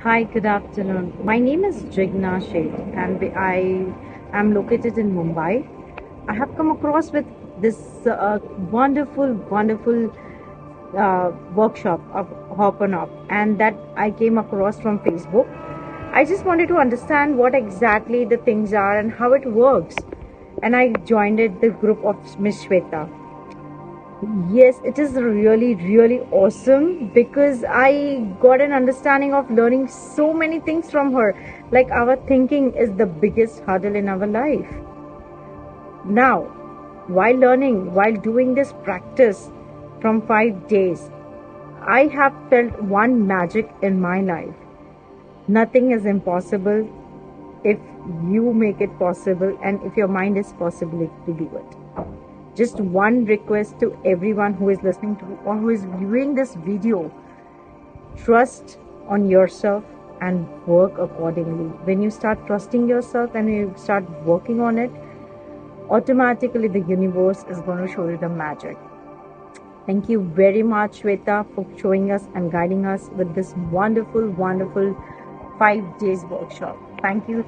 Hi, good afternoon. My name is Jigna Sheth and I am located in Mumbai. I have come across with this wonderful workshop of Hooponopono, and that I came across from Facebook. I just wanted to understand what exactly the things are and how it works. And I joined the group of Miss Shweta. Yes, it is really awesome because I got an understanding of learning so many things from her. Like, our thinking is the biggest hurdle in our life. Now, while doing this practice from 5 days, I have felt one magic in my life. Nothing is impossible if you make it possible and if your mind is possible to do it. Just one request to everyone who is listening to or who is viewing this video: trust on yourself and work accordingly. When you start trusting yourself and you start working on it, automatically the universe is going to show you the magic. Thank you very much, Shweta, for showing us and guiding us with this wonderful 5 days workshop. Thank you.